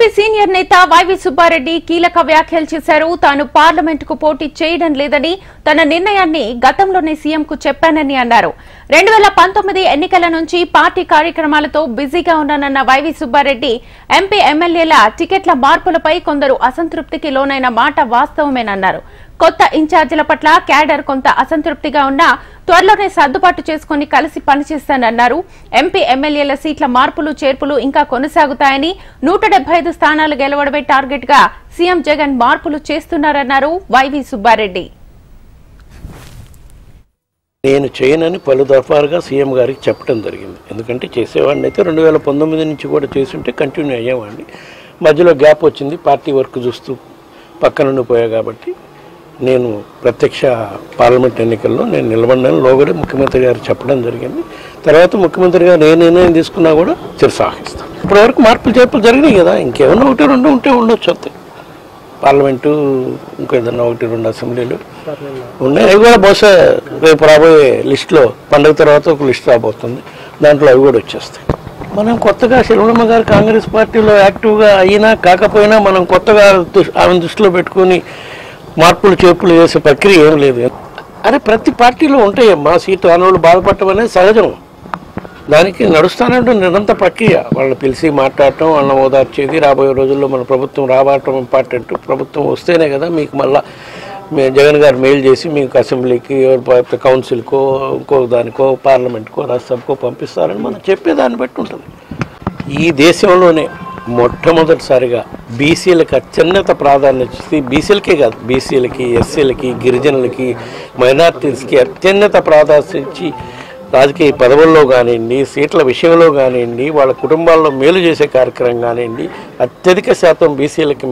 TDP senior నేత YV Subbareddy కీలక వ్యాఖ్యలు చేశారు. తాను పార్లమెంటుకు పోటీ చేయడం లేదని, తన నిర్ణయాన్ని గతంలోనే సీఎంకు చెప్పానని అన్నారు. 2019 ఎన్నికల నుంచి పార్టీ కార్యక్రమాలతో బిజీగా ఉన్నానన్న వైవి సుబ్బారెడ్డి ఎంపీ ఎమ్మెల్యేల టికెట్ల మార్పులపై కొందరు అసంతృప్తికి లోనైన మాట వాస్తవమేనన్నారు. కొత్త ఇన్ఛార్జీల పట్ల క్యాడర్ కొంత అసంతృప్తిగా ఉన్నా త్వరలోనే సర్దుబాటు చేసుకుని కలిసి పనిచేస్తానన్నారు. ఎంపీ ఎమ్మెల్యేల సీట్ల మార్పులు చేర్పులు ఇంకా కొనసాగుతాయని, 175 స్థానాలు గెలవడమే టార్గెట్ గా సీఎం జగన్ మార్పులు చేస్తున్నారన్నారు వైవి సుబ్బారెడ్డి. నేను చేయనని పలు దఫాలుగా సీఎం గారికి చెప్పడం జరిగింది. ఎందుకంటే చేసేవాడిని అయితే 2019 నుంచి కూడా చేస్తుంటే కంటిన్యూ అయ్యేవాడిని. మధ్యలో గ్యాప్ వచ్చింది, పార్టీ వర్క్ చూస్తూ పక్కన పోయా. కాబట్టి నేను ప్రత్యక్ష పార్లమెంట్ ఎన్నికల్లో నేను నిలబడిన లోగడే ముఖ్యమంత్రి గారు చెప్పడం జరిగింది. తర్వాత ముఖ్యమంత్రి గారు ఏ నిర్ణయం తీసుకున్నా కూడా చిరసాహిస్తాను. ఇప్పటివరకు మార్పులు చేర్పులు జరిగినాయి కదా, ఇంకేమన్నా 1-2 ఉంటే ఉండొచ్చు అంతే. పార్లమెంటు ఇంకా ఏదన్నా 1-2 అసెంబ్లీలు ఉన్నాయి. అవి కూడా బహుశా రేపు రాబోయే లిస్టులో పండుగ తర్వాత ఒక లిస్ట్ రాబోతుంది, దాంట్లో అవి కూడా వచ్చేస్తాయి. మనం కొత్తగా శివరామ గారు కాంగ్రెస్ పార్టీలో యాక్టివ్గా అయినా కాకపోయినా మనం కొత్తగా ఆమె దృష్టిలో పెట్టుకుని మార్పులు చేర్పులు చేసే ప్రక్రియ ఏం లేదు. అరే ప్రతి పార్టీలో ఉంటాయమ్మా, సీటు ఆనవాళ్ళు బాధపడటం అనేది సహజం. దానికి నడుస్తానంటే నిరంతర ప్రక్రియ. వాళ్ళని పిలిచి మాట్లాడటం, వాళ్ళని ఓదార్చేది. రాబోయే రోజుల్లో మన ప్రభుత్వం రావటం ఇంపార్టెంట్. ప్రభుత్వం వస్తేనే కదా మీకు మళ్ళీ జగన్ గారు మెయిల్ చేసి మీకు అసెంబ్లీకి, కౌన్సిల్కో, ఇంకో దానికో, పార్లమెంట్కో, రాజ్యసభకో పంపిస్తారని మనం చెప్పేదాన్ని బట్టి ఉంటుంది. ఈ దేశంలోనే మొట్టమొదటిసారిగా బీసీలకు అత్యున్నత ప్రాధాన్యత ఇచ్చి, బీసీలకే కాదు బీసీలకి, ఎస్సీలకి, గిరిజనులకి, మైనార్టీస్కి అత్యున్నత ప్రాధాన్యత ఇచ్చి రాజకీయ పదవుల్లో కానివ్వండి, సీట్ల విషయంలో కానివ్వండి, వాళ్ళ కుటుంబాల్లో మేలు చేసే కార్యక్రమం కానివ్వండి, అత్యధిక శాతం బీసీలకి